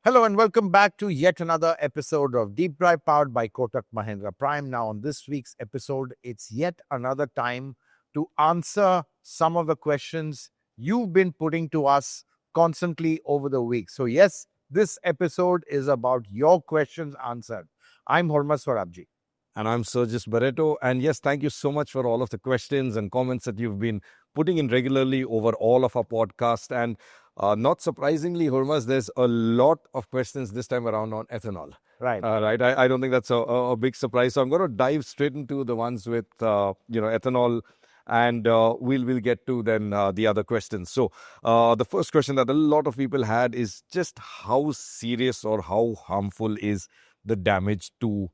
Hello and welcome back to yet another episode of Deep Drive powered by Kotak Mahindra Prime. Now, on this week's episode, it's yet another time to answer some of the questions you've been putting to us constantly over the week. So, yes, this episode is about your questions answered. I'm Hormazd Sorabjee. And I'm Sergius Barretto. And yes, thank you so much for all of the questions and comments that you've been putting in regularly over all of our podcast. And not surprisingly, Hormazd, there's a lot of questions this time around on ethanol. Right. I don't think that's a big surprise. So I'm going to dive straight into the ones with, ethanol. And we'll get to then the other questions. So the first question that a lot of people had is just how serious or how harmful is the damage to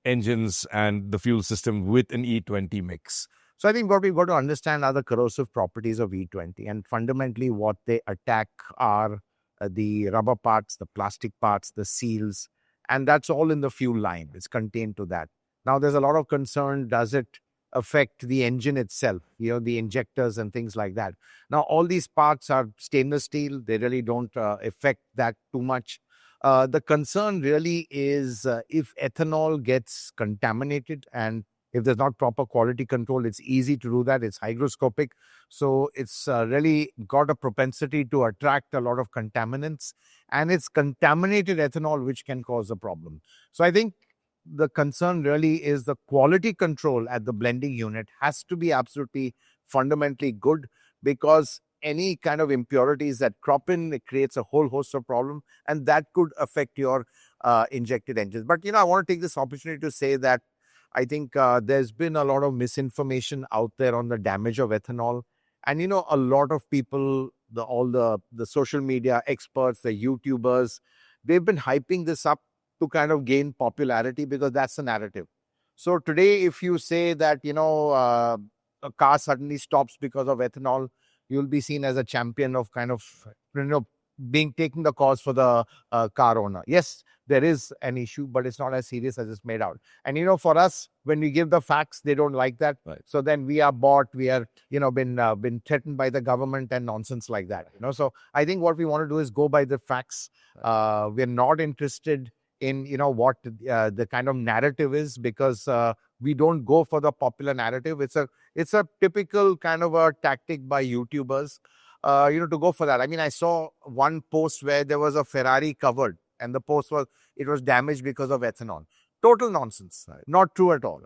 engines and the fuel system with an E20 mix? So I think what we've got to understand are the corrosive properties of E20, and fundamentally what they attack are the rubber parts, the plastic parts, the seals, and that's all in the fuel line. It's contained to that. Now there's a lot of concern, does it affect the engine itself, the injectors and things like that. Now all these parts are stainless steel. They really don't affect that too much. The concern really is if ethanol gets contaminated, and if there's not proper quality control, it's easy to do that. It's hygroscopic. So it's really got a propensity to attract a lot of contaminants, and it's contaminated ethanol which can cause a problem. So I think the concern really is the quality control at the blending unit has to be absolutely fundamentally good, because any kind of impurities that crop in, it creates a whole host of problems, and that could affect your injected engines. But, I want to take this opportunity to say that I think there's been a lot of misinformation out there on the damage of ethanol. And, a lot of people, all the social media experts, the YouTubers, they've been hyping this up to kind of gain popularity because that's the narrative. So today, if you say that, a car suddenly stops because of ethanol, you'll be seen as a champion of kind of, taking the cause for the car owner. Yes, there is an issue, but it's not as serious as it's made out. And, for us, when we give the facts, they don't like that. Right. So then we are bought, we are, been threatened by the government and nonsense like that. So I think what we want to do is go by the facts. We're not interested in, what the kind of narrative is, because we don't go for the popular narrative. It's a typical kind of a tactic by YouTubers, to go for that. I mean, I saw one post where there was a Ferrari covered, and the post was, it was damaged because of ethanol. Total nonsense. Right. Not true at all.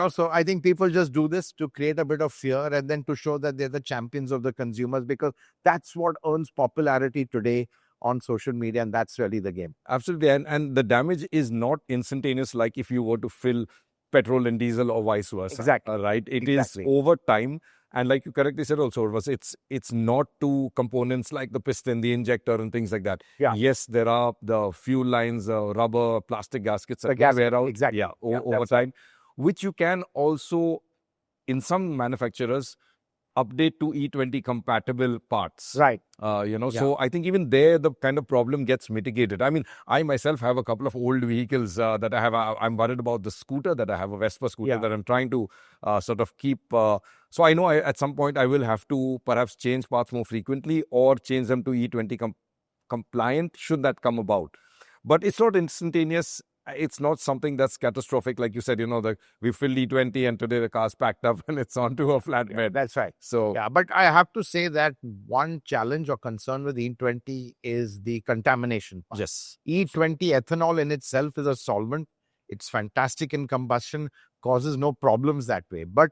So I think people just do this to create a bit of fear, and then to show that they're the champions of the consumers, because that's what earns popularity today on social media, and that's really the game. Absolutely. And the damage is not instantaneous, like if you were to fill petrol and diesel or vice versa. Exactly. Right? It Exactly. is over time. And like you correctly said also, it's not to components like the piston, the injector and things like that. Yeah. Yes, there are the fuel lines, rubber, plastic gaskets that gasket, wear out. exactly. Yeah, over time, which you can also, in some manufacturers, update to E20 compatible parts. Right. So I think even there, the kind of problem gets mitigated. I mean, I myself have a couple of old vehicles that I have. I'm worried about the scooter that I have, a Vespa scooter that I'm trying to sort of keep. So I know at some point I will have to perhaps change parts more frequently, or change them to E20 compliant should that come about. But it's not instantaneous. It's not something that's catastrophic. Like you said, we filled E20 and today the car's packed up and it's onto a flatbed. Yeah, that's right. So, but I have to say that one challenge or concern with E20 is the contamination part. Yes. E20 ethanol in itself is a solvent. It's fantastic in combustion, causes no problems that way. But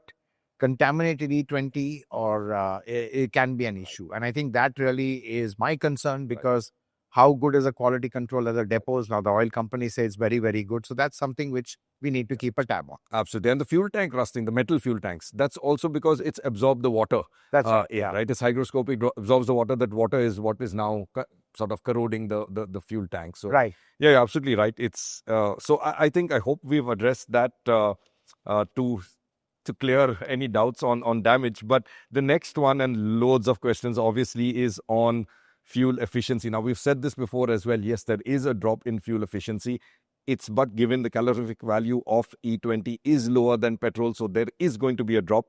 contaminated E20 or it can be an issue. And I think that really is my concern, because how good is the quality control at the depots? Now, the oil company says it's very, very good. So that's something which we need to keep a tab on. Absolutely. And the fuel tank rusting, the metal fuel tanks, that's also because it's absorbed the water. That's right. Right. It's hygroscopic, absorbs the water. That water is what is now sort of corroding the fuel tank. So, right. Yeah, absolutely right. It's so I hope we've addressed that to clear any doubts on damage. But the next one, and loads of questions obviously, is on fuel efficiency. Now, we've said this before as well. Yes, there is a drop in fuel efficiency. But given the calorific value of E20 is lower than petrol, so there is going to be a drop.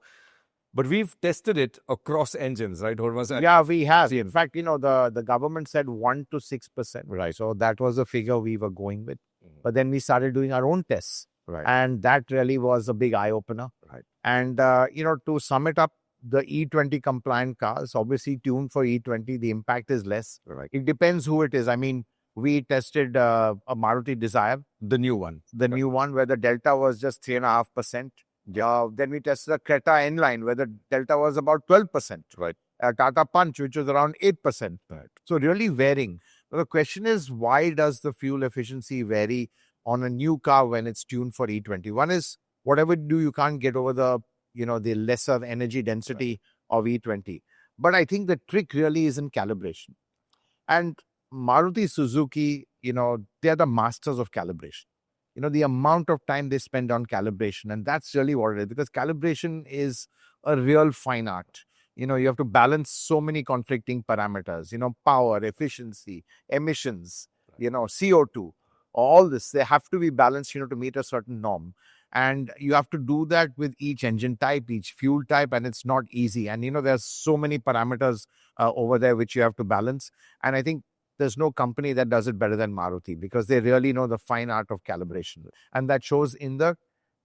But we've tested it across engines, right, Hormazd? Yeah, we have. In fact, the government said 1 to 6%. Right. So that was the figure we were going with. But then we started doing our own tests. Right. And that really was a big eye-opener. Right. And, to sum it up, the E20 compliant cars, obviously tuned for E20, the impact is less. Right. It depends who it is. I mean, we tested a Maruti Desire. The new one. The new one where the delta was just 3.5%. Then we tested a Creta N-Line where the delta was about 12%. Right. Tata Punch, which was around 8%. Right. So really varying. But the question is, why does the fuel efficiency vary on a new car when it's tuned for E20? One is, whatever you do, you can't get over the lesser energy density of E20. But I think the trick really is in calibration. And Maruti Suzuki, they're the masters of calibration. The amount of time they spend on calibration, and that's really what it is, because calibration is a real fine art. You have to balance so many conflicting parameters, power, efficiency, emissions, CO2, all this. They have to be balanced, to meet a certain norm. And you have to do that with each engine type, each fuel type, and it's not easy. And, there's so many parameters over there which you have to balance. And I think there's no company that does it better than Maruti, because they really know the fine art of calibration. And that shows in the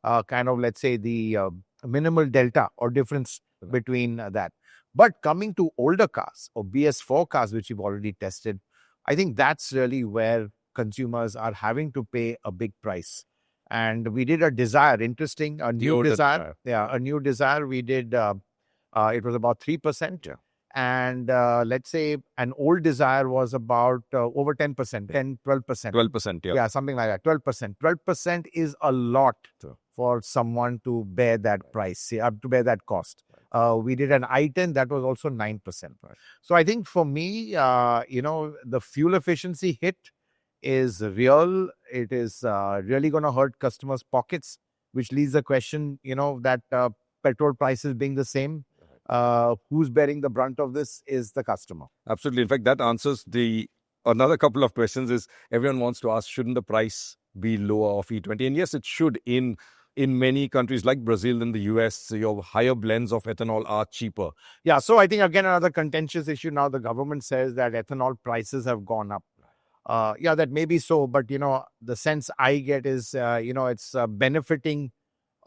let's say, the minimal delta or difference between that. But coming to older cars or BS4 cars, which you've already tested, I think that's really where consumers are having to pay a big price. And we did a Desire, interesting, a new Desire. Yeah, a new Desire. We did, it was about 3%. Yeah. And let's say an old Desire was about over 10%, 10, 12%. 12%, yeah. Yeah, something like that, 12%. 12% is a lot for someone to bear that price, to bear that cost. We did an i10 that was also 9%. Right. So I think for me, the fuel efficiency hit is real. It is really going to hurt customers' pockets, which leaves the question, that petrol prices being the same, who's bearing the brunt of this is the customer. Absolutely. In fact, that answers another couple of questions. Is everyone wants to ask, shouldn't the price be lower of E20? And yes, it should. In many countries like Brazil and the US, your higher blends of ethanol are cheaper. Yeah, so I think, again, another contentious issue now, the government says that ethanol prices have gone up. Yeah, that may be so, but, the sense I get is, it's benefiting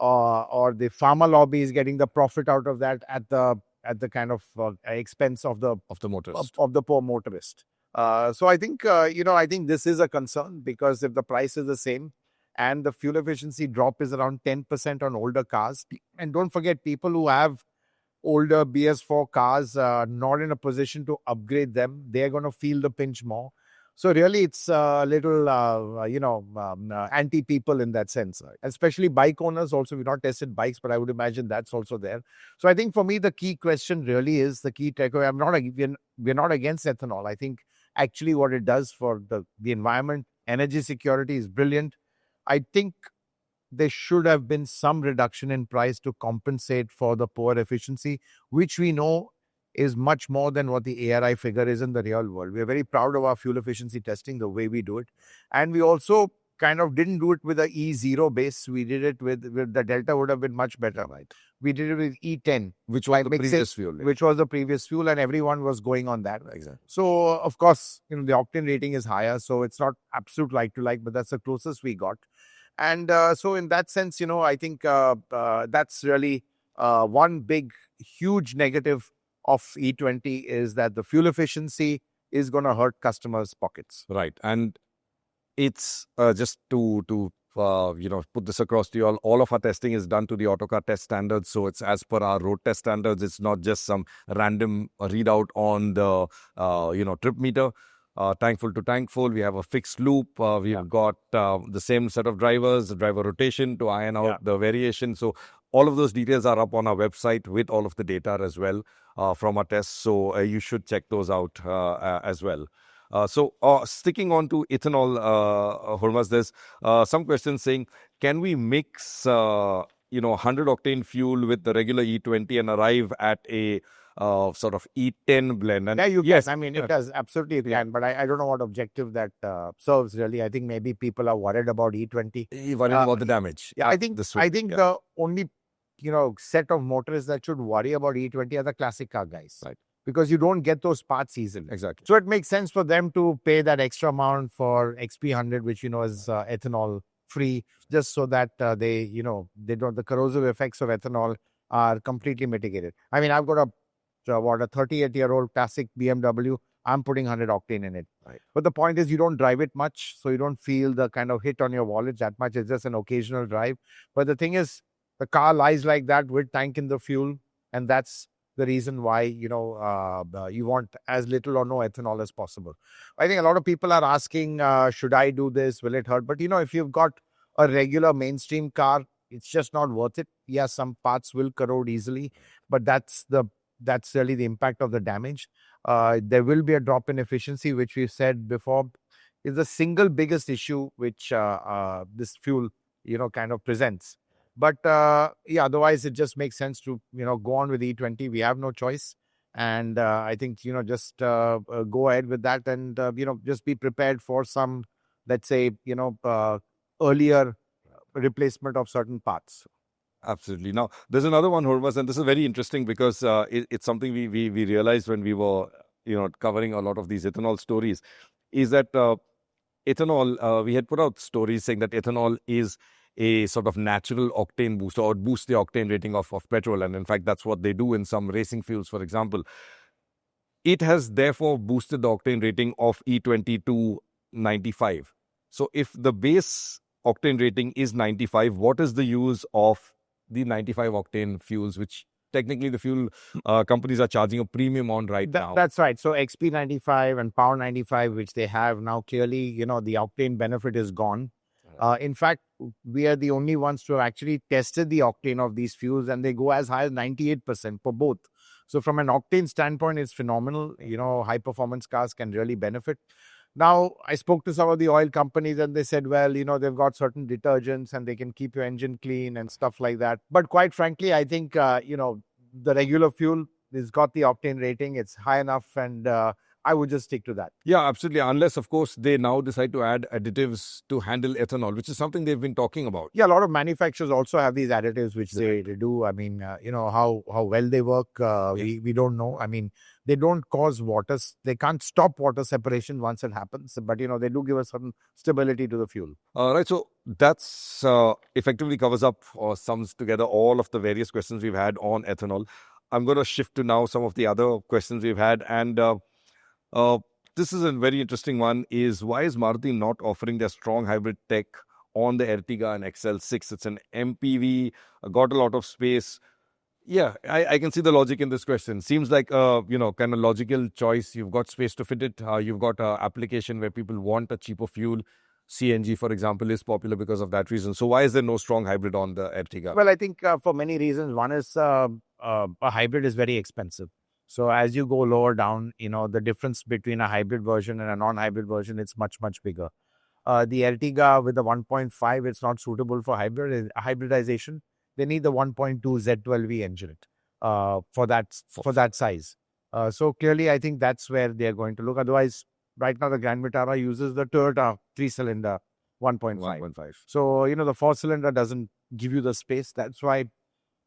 or the farmer lobby is getting the profit out of that at the kind of expense of the motorist. Of the poor motorist. So I think, I think this is a concern, because if the price is the same, and the fuel efficiency drop is around 10% on older cars. And don't forget, people who have older BS4 cars not in a position to upgrade them, they're going to feel the pinch more. So really, it's a little, anti-people in that sense. Right? Especially bike owners also. We've not tested bikes, but I would imagine that's also there. So I think for me, the key question really is the key takeaway. We're not against ethanol. I think actually what it does for the environment, energy security is brilliant. I think there should have been some reduction in price to compensate for the poor efficiency, which we know is much more than what the ARI figure is in the real world. We're very proud of our fuel efficiency testing, the way we do it. And we also kind of didn't do it with a E0 base. We did it with the delta would have been much better. Right? We did it with E10. Which was the previous fuel. Which was the previous fuel, and everyone was going on that. Exactly. So, of course, the octane rating is higher, so it's not absolute like to like, but that's the closest we got. And so in that sense, I think that's really one big, huge negative of E20 is that the fuel efficiency is going to hurt customers' pockets. Right. And it's just to put this across to you all of our testing is done to the Autocar test standards. So it's as per our road test standards. It's not just some random readout on the, trip meter. Tank full to tank full. We have a fixed loop. We've got the same set of drivers, the driver rotation to iron out the variation. So all of those details are up on our website with all of the data as well from our tests. So you should check those out as well. So sticking on to ethanol, Hormazd, there's some questions saying, can we mix 100 octane fuel with the regular E20 and arrive at a sort of E10 blend? And yes, I mean, it does absolutely can, but I don't know what objective that serves really. I think maybe people are worried about E20. Worried about the damage. Yeah, I think the only set of motorists that should worry about E20 are the classic car guys. Right. Because you don't get those parts easily. Exactly. So it makes sense for them to pay that extra amount for XP100, which, is ethanol free, just so that they don't, the corrosive effects of ethanol are completely mitigated. I mean, I've got a 38-year-old classic BMW. I'm putting 100 octane in it. Right. But the point is, you don't drive it much, so you don't feel the kind of hit on your wallet that much. It's just an occasional drive. But the thing is, the car lies like that with tank in the fuel, and that's the reason why, you want as little or no ethanol as possible. I think a lot of people are asking, should I do this? Will it hurt? But, if you've got a regular mainstream car, it's just not worth it. Yeah, some parts will corrode easily, but that's really the impact of the damage. There will be a drop in efficiency, which we've said before is the single biggest issue which this fuel, kind of presents. But otherwise it just makes sense to, go on with E20. We have no choice. And I think, just go ahead with that and, just be prepared for some, let's say, earlier replacement of certain parts. Absolutely. Now, there's another one, Hormazd, and this is very interesting because it's something we realized when we were, covering a lot of these ethanol stories, is that ethanol, we had put out stories saying that ethanol is a sort of natural octane booster or boost the octane rating of petrol. And in fact, that's what they do in some racing fuels, for example. It has therefore boosted the octane rating of E20 to 95. So if the base octane rating is 95, what is the use of the 95 octane fuels, which technically the fuel companies are charging a premium on now? That's right. So XP95 and Power 95, which they have now, clearly, the octane benefit is gone. In fact, we are the only ones to have actually tested the octane of these fuels, and they go as high as 98% for both. So from an octane standpoint, it's phenomenal. High performance cars can really benefit. Now, I spoke to some of the oil companies and they said, well, they've got certain detergents and they can keep your engine clean and stuff like that. But quite frankly, I think, the regular fuel has got the octane rating. It's high enough, and I would just stick to that. Yeah, absolutely. Unless, of course, they now decide to add additives to handle ethanol, which is something they've been talking about. Yeah, a lot of manufacturers also have these additives, which they do. I mean, how well they work, we don't know. I mean, they don't cause they can't stop water separation once it happens, but, they do give us some stability to the fuel. Right. So that's effectively covers up or sums together all of the various questions we've had on ethanol. I'm going to shift to now some of the other questions we've had. And this is a very interesting one, is why is Maruti not offering their strong hybrid tech on the Ertiga and XL6? It's an MPV, got a lot of space. Yeah, I can see the logic in this question. Seems like kind of logical choice. You've got space to fit it. You've got an application where people want a cheaper fuel. CNG, for example, is popular because of that reason. So why is there no strong hybrid on the Ertiga? Well, I think for many reasons. One is a hybrid is very expensive. So as you go lower down, the difference between a hybrid version and a non-hybrid version, it's much, much bigger. The Ertiga with the 1.5, it's not suitable for hybridization. They need the 1.2 Z12V engine for that size. So clearly, I think that's where they're going to look. Otherwise, right now, the Grand Vitara uses the Toyota 3-cylinder 1.5. So, the 4-cylinder doesn't give you the space. That's why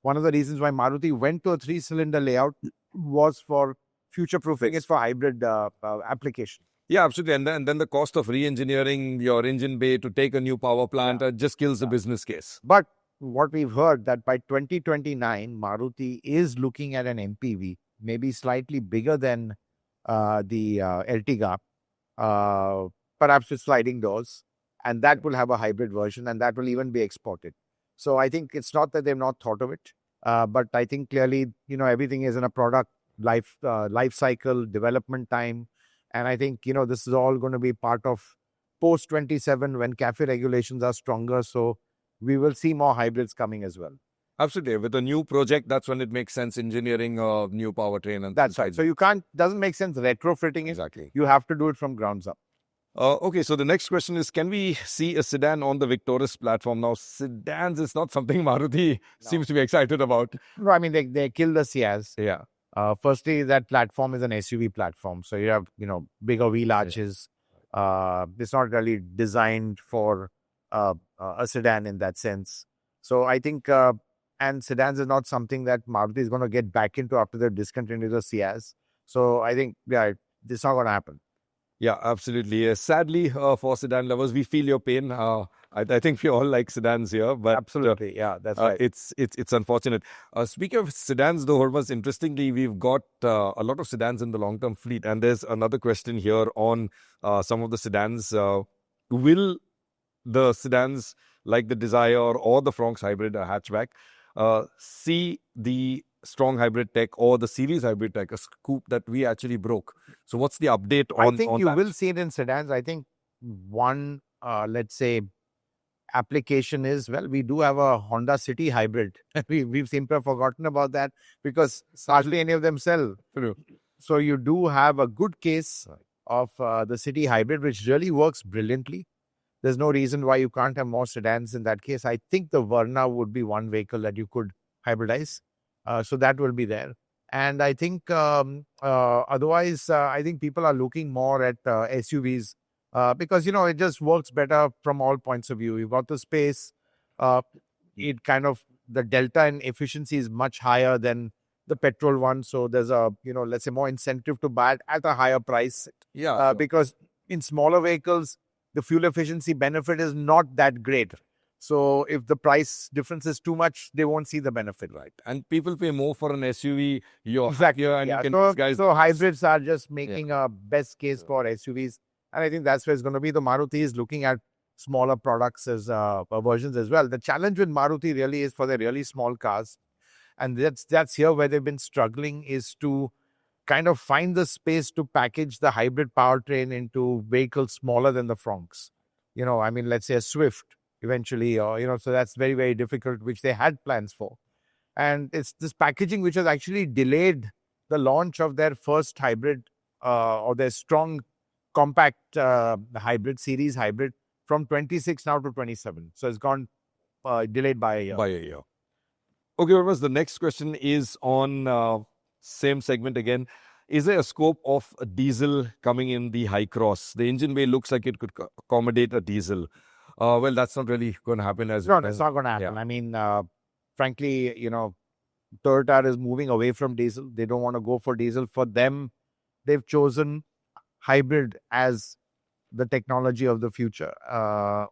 one of the reasons why Maruti went to a 3-cylinder layout was for future-proofing. It's for hybrid application. Yeah, absolutely. And then the cost of re-engineering your engine bay to take a new power plant just kills the business case. But what we've heard that by 2029, Maruti is looking at an MPV, maybe slightly bigger than the Ertiga, perhaps with sliding doors, and that will have a hybrid version, and that will even be exported. So I think it's not that they've not thought of it, but I think clearly, everything is in a product life cycle, development time. And I think, this is all going to be part of post 27 when CAFE regulations are stronger. So we will see more hybrids coming as well. Absolutely. With a new project, that's when it makes sense engineering a new powertrain. And that's right. So doesn't make sense retrofitting it. Exactly. You have to do it from grounds up. Okay, so the next question is, can we see a sedan on the Victoris platform? Now, sedans is not something Maruti seems to be excited about. No, I mean, they killed the Ciaz. Yeah. Firstly, that platform is an SUV platform. So you have, bigger wheel arches. It's not really designed for a sedan in that sense. So I think, and sedans is not something that Maruti is going to get back into after they've discontinued the Ciaz. So I think, yeah, this is not going to happen. Yeah, absolutely. Sadly, for sedan lovers, we feel your pain. I think we all like sedans here, but absolutely, yeah, that's right. It's unfortunate. Speaking of sedans, though, Hormazd, interestingly, we've got a lot of sedans in the long-term fleet, and there's another question here on some of the sedans. Will the sedans like the Desire or the Fronx hybrid hatchback see the strong hybrid tech or the series hybrid tech, a scoop that we actually broke? So what's the update on I think you that? will see it in sedans. I think one, let's say, application is, well, we do have a Honda City hybrid. We've seemed to have forgotten about that because hardly any of them sell. True. So you do have a good case of the City hybrid, which really works brilliantly. There's no reason why you can't have more sedans in that case. I think the Verna would be one vehicle that you could hybridize. So that will be there. And I think otherwise, I think people are looking more at SUVs because, it just works better from all points of view. You've got the space. It kind of, the delta in efficiency is much higher than the petrol one. So there's a, let's say more incentive to buy it at a higher price. Yeah. Because in smaller vehicles, the fuel efficiency benefit is not that great. So if the price difference is too much, they won't see the benefit. Right. And people pay more for an SUV. Exactly. And you can so hybrids are just making a best case for SUVs. And I think that's where it's going to be. The Maruti is looking at smaller products as versions as well. The challenge with Maruti really is for the really small cars. And that's here where they've been struggling, is to kind of find the space to package the hybrid powertrain into vehicles smaller than the Fronx. Let's say a Swift eventually, or, so that's very, very difficult, which they had plans for. And it's this packaging which has actually delayed the launch of their first hybrid or their strong compact hybrid, series hybrid, from 26 now to 27. So it's gone delayed by a year. Okay, Hormazd, the next question is on same segment again. Is there a scope of a diesel coming in the Hycross? The engine bay looks like it could accommodate a diesel. Well, that's not really going to happen. It's not going to happen. Yeah. I mean, frankly, Toyota is moving away from diesel. They don't want to go for diesel. For them, they've chosen hybrid as the technology of the future.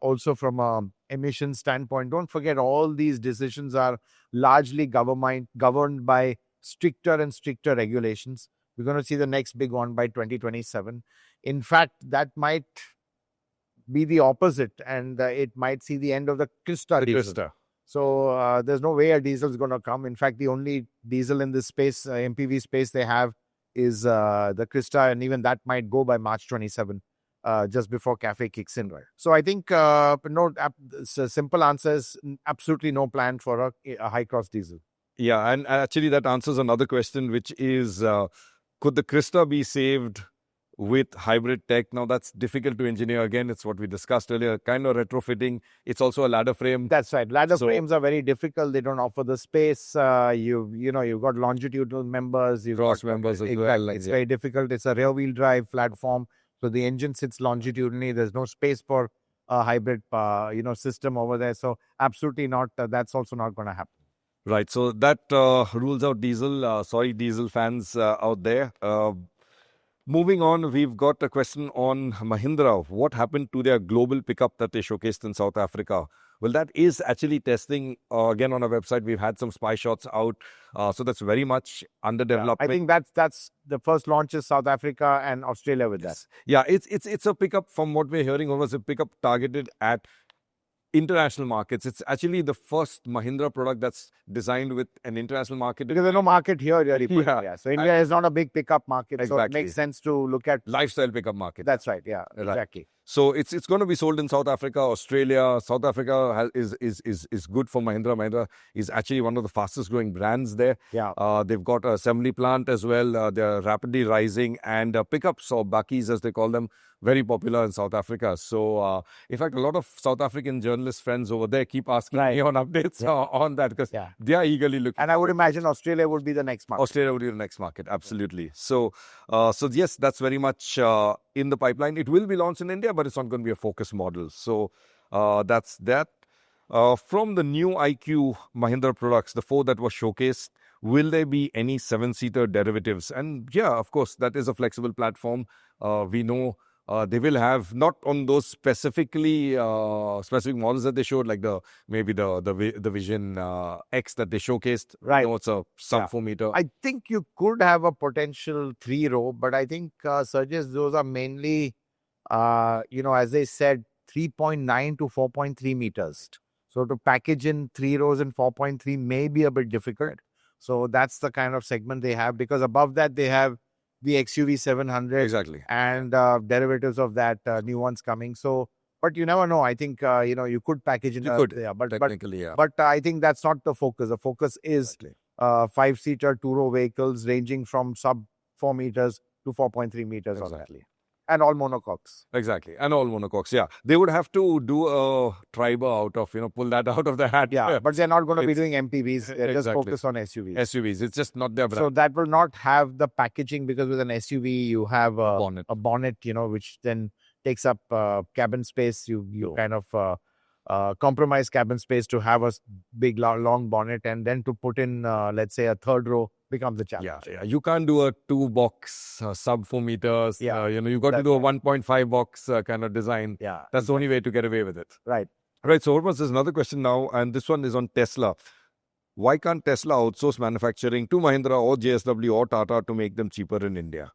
Also from an emission standpoint, don't forget all these decisions are largely governed by stricter and stricter regulations. We're going to see the next big one by 2027. In fact, that might be the opposite, and it might see the end of the Crysta diesel. So there's no way a diesel is going to come. In fact, the only diesel in this space, MPV space they have, is the Crysta, and even that might go by March 27, just before CAFE kicks in. Right. So I think simple answer is absolutely no plan for a high-cross diesel. Yeah, and actually that answers another question, which is, could the Crysta be saved with hybrid tech? Now, that's difficult to engineer. Again, it's what we discussed earlier, kind of retrofitting. It's also a ladder frame. That's right. Ladder frames are very difficult. They don't offer the space. You've got longitudinal members. Cross members as well. It's very difficult. It's a rear-wheel drive platform. So the engine sits longitudinally. There's no space for a hybrid, system over there. So absolutely not. That's also not going to happen. Right. So that rules out diesel. Sorry, diesel fans out there. Moving on, we've got a question on Mahindra. What happened to their global pickup that they showcased in South Africa? Well, that is actually testing. Again, on our website, we've had some spy shots out. So that's very much under development. I think that's the first launch is South Africa and Australia with that. Yeah, it's a pickup, from what we're hearing, was a pickup targeted at international markets. It's actually the first Mahindra product that's designed with an international market. Because there's no market here really. Yeah. So India is not a big pickup market. Exactly. So it makes sense to look at lifestyle pickup market. That's right. Yeah, exactly. So it's going to be sold in South Africa, Australia. South Africa is good for Mahindra. Mahindra is actually one of the fastest growing brands there. Yeah. They've got an assembly plant as well. They're rapidly rising, and pickups, or bakkies as they call them, very popular in South Africa. So in fact, a lot of South African journalist friends over there keep asking me on updates on that, because they are eagerly looking. And I would imagine Australia would be the next market. Australia would be the next market, absolutely. So yes, that's very much in the pipeline. It will be launched in India, but it's not going to be a focus model. So that's that. From the Nu.IQ Mahindra products, the 4 that were showcased, will there be any 7-seater derivatives? And yeah, of course, that is a flexible platform. We know they will have, not on those specifically specific models that they showed, like maybe the Vision X that they showcased. Right. You know, it's a sub 4 meter. I think you could have a potential 3-row, but I think, Sergius, those are mainly, as they said, 3.9 to 4.3 meters. So to package in 3 rows and 4.3 may be a bit difficult. So that's the kind of segment they have, because above that they have the XUV 700. Exactly. And derivatives of that, new ones coming. So, but you never know. I think, you could package in. You could, yeah, technically, yeah. But I think that's not the focus. The focus is 5-seater, 2-row vehicles ranging from sub 4 meters to 4.3 meters. Exactly. And all monocoques. Exactly. And all monocoques, yeah. They would have to do a triber out of, pull that out of the hat. Yeah, but they're not going to be doing MPVs. They're just Exactly. focused on SUVs. SUVs. It's just not their brand. So that will not have the packaging, because with an SUV, you have bonnet. a bonnet, which then takes up cabin space. You kind of compromise cabin space to have a big, long bonnet, and then to put in, let's say, a 3rd row becomes a challenge. Yeah. You can't do a 2-box sub 4 meters. Yeah. You've got to do a 1.5 box kind of design. Yeah. That's the only way to get away with it. Right. Right. So, Hormazd, there's another question now, and this one is on Tesla. Why can't Tesla outsource manufacturing to Mahindra or JSW or Tata to make them cheaper in India?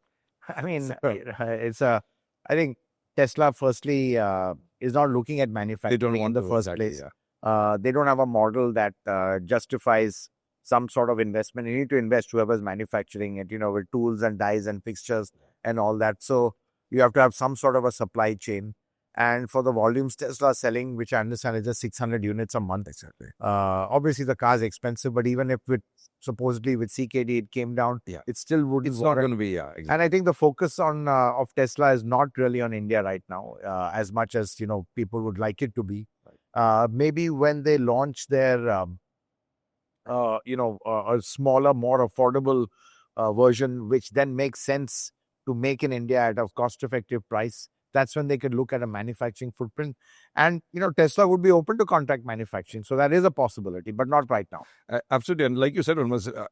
I mean, I think Tesla, firstly, is not looking at manufacturing in the first place. Yeah. They don't have a model that justifies some sort of investment. You need to invest, whoever's manufacturing it, with tools and dies and fixtures and all that. So you have to have some sort of a supply chain. And for the volumes Tesla is selling, which I understand is just 600 units a month. Exactly. Obviously, the car is expensive, but even if supposedly with CKD it came down, it still wouldn't. It's not going to be, Exactly. And I think the focus of Tesla is not really on India right now, as much as people would like it to be. Right. Maybe when they launch their a smaller, more affordable version, which then makes sense to make in India at a cost-effective price, that's when they could look at a manufacturing footprint. And, Tesla would be open to contract manufacturing. So that is a possibility, but not right now. Absolutely. And like you said,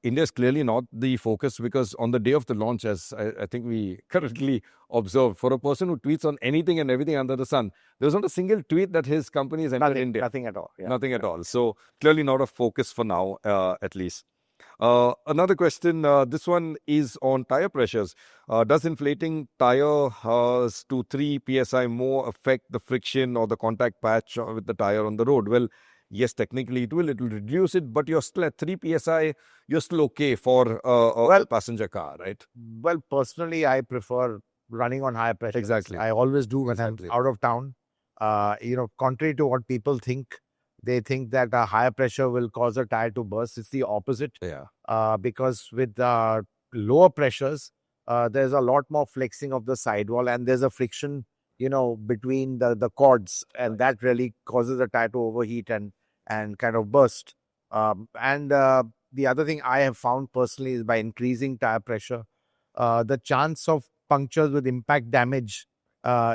India is clearly not the focus, because on the day of the launch, as I think we currently observed, for a person who tweets on anything and everything under the sun, there's not a single tweet that his company is entered India. Nothing at all. Yeah. Nothing at all. So clearly not a focus for now, at least. Another question, this one is on tire pressures. Does inflating tires to 3 psi more affect the friction or the contact patch with the tire on the road? Well, yes, technically it will reduce it, but you're still at 3 psi, you're still okay for a passenger car, right? Well, personally, I prefer running on higher pressure. Exactly. I always do when I'm out of town. Contrary to what people think, they think that a higher pressure will cause a tire to burst. It's the opposite. Yeah. Because with lower pressures, there's a lot more flexing of the sidewall, and there's a friction, between the cords, and that really causes the tire to overheat and kind of burst. And the other thing I have found personally is, by increasing tire pressure, the chance of punctures with impact damage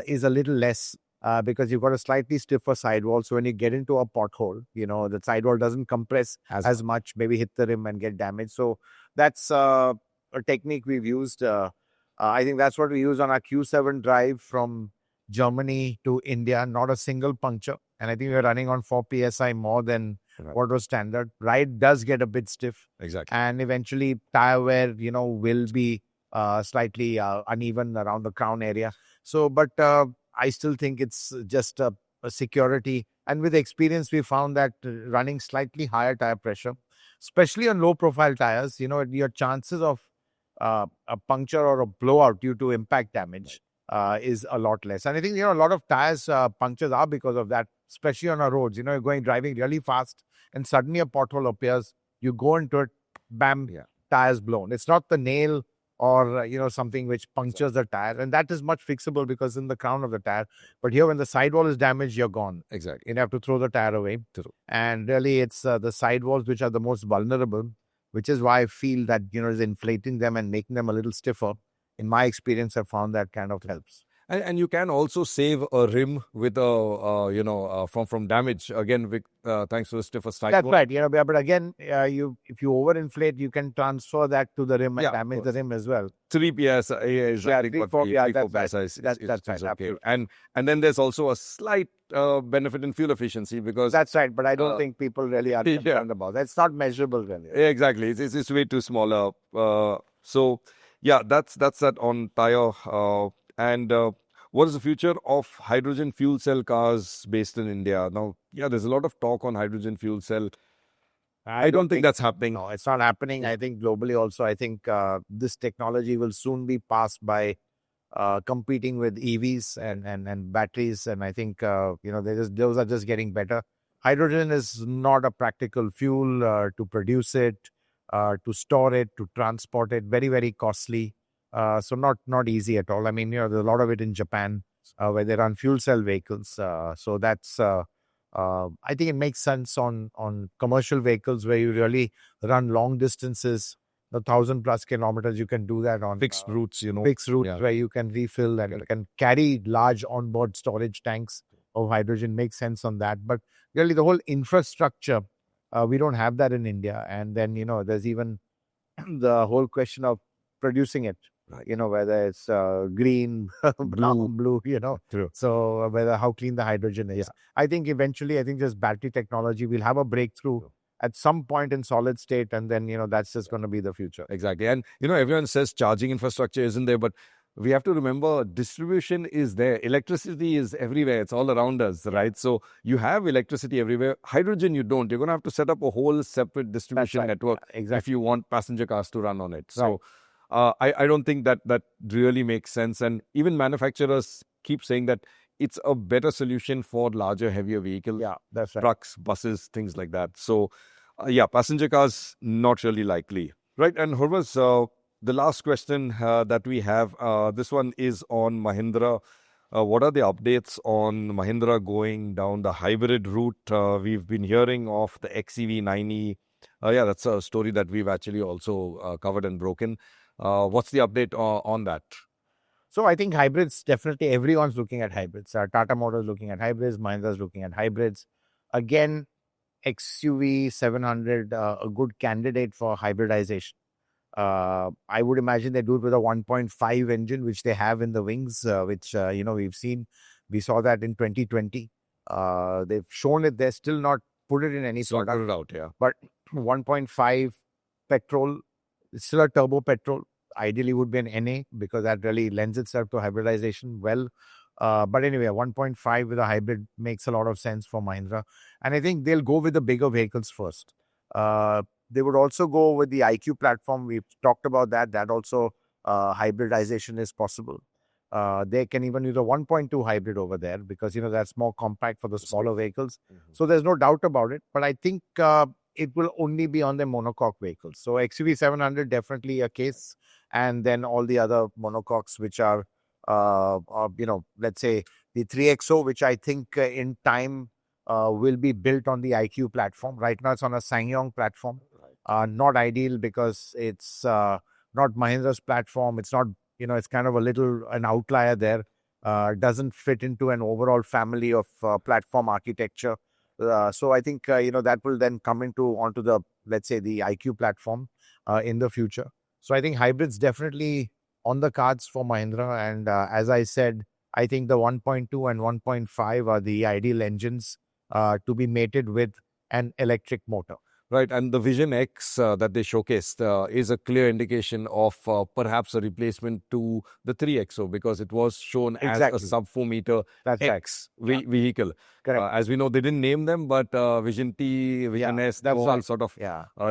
is a little less. Because you've got a slightly stiffer sidewall. So when you get into a pothole, the sidewall doesn't compress as much, maybe hit the rim and get damaged. So that's a technique we've used. I think that's what we use on our Q7 drive from Germany to India, not a single puncture. And I think we're running on 4 psi more than what was standard. Ride does get a bit stiff. Exactly. And eventually tire wear, will be slightly uneven around the crown area. So, but I still think it's just a security. And with experience, we found that running slightly higher tire pressure, especially on low profile tires, your chances of a puncture or a blowout due to impact damage is a lot less. And I think, a lot of tires punctures are because of that, especially on our roads. You're driving really fast and suddenly a pothole appears, you go into it, bam, tires blown. It's not the nail or, something which punctures the tire. And that is much fixable because in the crown of the tire. But here, when the sidewall is damaged, you're gone. Exactly. You have to throw the tire away. True. And really, it's the sidewalls which are the most vulnerable, which is why I feel that, is inflating them and making them a little stiffer. In my experience, I found that kind of helps. And you can also save a rim with from damage again with thanks to the stiffer side. That's right. But again, if you overinflate, you can transfer that to the rim and damage the rim as well. 3 PS is that's right. Okay. And then there's also a slight benefit in fuel efficiency because that's right. But I don't think people really are concerned about that. It's not measurable really. Exactly. It's way too smaller. So yeah, that's that on tyre. And what is the future of hydrogen fuel cell cars based in India? Now, there's a lot of talk on hydrogen fuel cell. I don't think that's happening. No, it's not happening. I think globally also, I think this technology will soon be passed by competing with EVs and batteries. And I think, those are just getting better. Hydrogen is not a practical fuel to produce it, to store it, to transport it. Very, very costly. So not easy at all. I mean, there's a lot of it in Japan where they run fuel cell vehicles. So that's, I think it makes sense on commercial vehicles where you really run long distances, 1,000+ kilometers. You can do that on fixed routes, fixed routes where you can refill and you can carry large onboard storage tanks of hydrogen. Makes sense on that. But really the whole infrastructure, we don't have that in India. And then, there's even the whole question of producing it. Whether it's green, brown, blue, True. So how clean the hydrogen is. Yeah. I think eventually, this battery technology will have a breakthrough at some point in solid state. And then, that's just going to be the future. Exactly. And, everyone says charging infrastructure isn't there, but we have to remember distribution is there. Electricity is everywhere. It's all around us, right? So you have electricity everywhere. Hydrogen, you don't. You're going to have to set up a whole separate distribution network if you want passenger cars to run on it. So I don't think that really makes sense. And even manufacturers keep saying that it's a better solution for larger, heavier vehicles. Yeah, that's right. Trucks, buses, things like that. So, passenger cars, not really likely. Right. And Hormazd, the last question that we have, this one is on Mahindra. What are the updates on Mahindra going down the hybrid route? We've been hearing of the XEV 9e. That's a story that we've actually also covered and broken. What's the update on that? So I think hybrids, definitely everyone's looking at hybrids. Tata Motors looking at hybrids, Mahindra's looking at hybrids. Again, XUV 700, a good candidate for hybridization. I would imagine they do it with a 1.5 engine, which they have in the wings, which, we've seen. We saw that in 2020. They've shown it. They're still not put it in any product. Put it out, yeah. But 1.5 petrol, it's still a turbo petrol. Ideally would be an NA because that really lends itself to hybridization well. But anyway, 1.5 with a hybrid makes a lot of sense for Mahindra. And I think they'll go with the bigger vehicles first. They would also go with the IQ platform. We've talked about that. That also hybridization is possible. They can even use a 1.2 hybrid over there because, that's more compact for the smaller vehicles. Mm-hmm. So there's no doubt about it. But I think it will only be on the monocoque vehicles. So XUV 700, definitely a case. And then all the other monocoques, which are, let's say the 3XO, which I think in time will be built on the IQ platform. Right now, it's on a SsangYong platform. Not ideal because it's not Mahindra's platform. It's not, it's kind of an outlier there. Doesn't fit into an overall family of platform architecture. So I think, that will then come onto the, let's say, the IQ platform in the future. So I think hybrids definitely on the cards for Mahindra. And as I said, I think the 1.2 and 1.5 are the ideal engines to be mated with an electric motor. Right, and the Vision X that they showcased is a clear indication of perhaps a replacement to the 3XO because it was shown as a sub-4 meter X vehicle. Correct. As we know, they didn't name them, but Vision T, Vision S, that's all sort of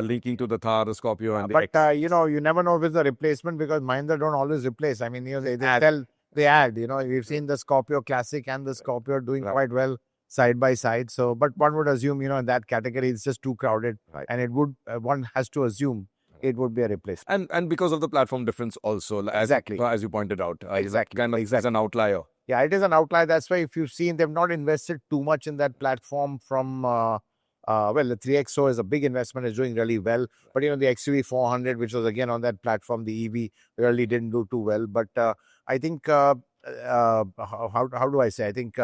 linking to the Thar, the Scorpio, and the X. But, you never know if it's a replacement because Mahindra don't always replace. I mean, they add. We've seen the Scorpio Classic and the Scorpio doing quite well side by side. So, but one would assume, in that category, it's just too crowded. Right. And one has to assume it would be a replacement. And because of the platform difference also, as you pointed out. Exactly. It's an outlier. Yeah, it is an outlier. That's why if you've seen, they've not invested too much in that platform from, the 3XO is a big investment, is doing really well. But, the XUV 400, which was again on that platform, the EV really didn't do too well. But I think how do I say? I think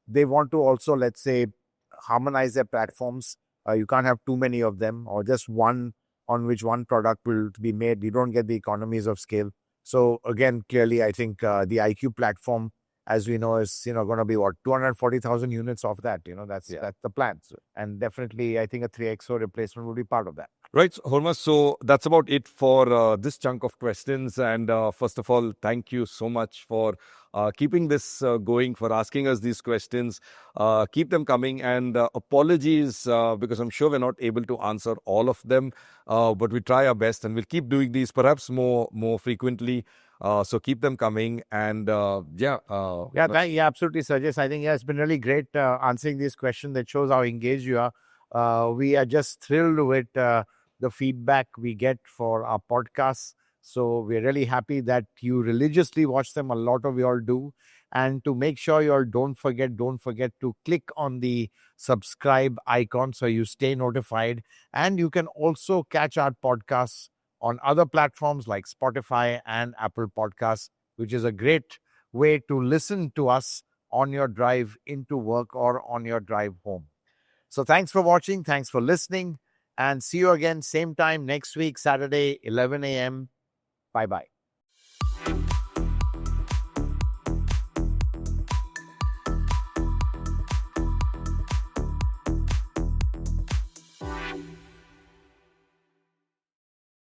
they want to also, let's say, harmonize their platforms. You can't have too many of them, or just one on which one product will be made. You don't get the economies of scale. So again, clearly, I think the IQ platform, as we know, is going to be what, 240,000 units of that. That's the plan. And definitely, I think a 3XO replacement will be part of that. Right, Hormazd. So that's about it for this chunk of questions. And first of all, thank you so much for keeping this going, for asking us these questions. Keep them coming. And apologies, because I'm sure we're not able to answer all of them. But we try our best, and we'll keep doing these perhaps more frequently. So keep them coming. And absolutely, Sergius. I think it's been really great answering these questions. That shows how engaged you are. We are just thrilled with the feedback we get for our podcasts. So we're really happy that you religiously watch them. A lot of you all do. And to make sure you all don't forget to click on the subscribe icon so you stay notified. And you can also catch our podcasts on other platforms like Spotify and Apple Podcasts, which is a great way to listen to us on your drive into work or on your drive home. So thanks for watching. Thanks for listening. And see you again, same time next week, Saturday, 11 a.m. Bye-bye.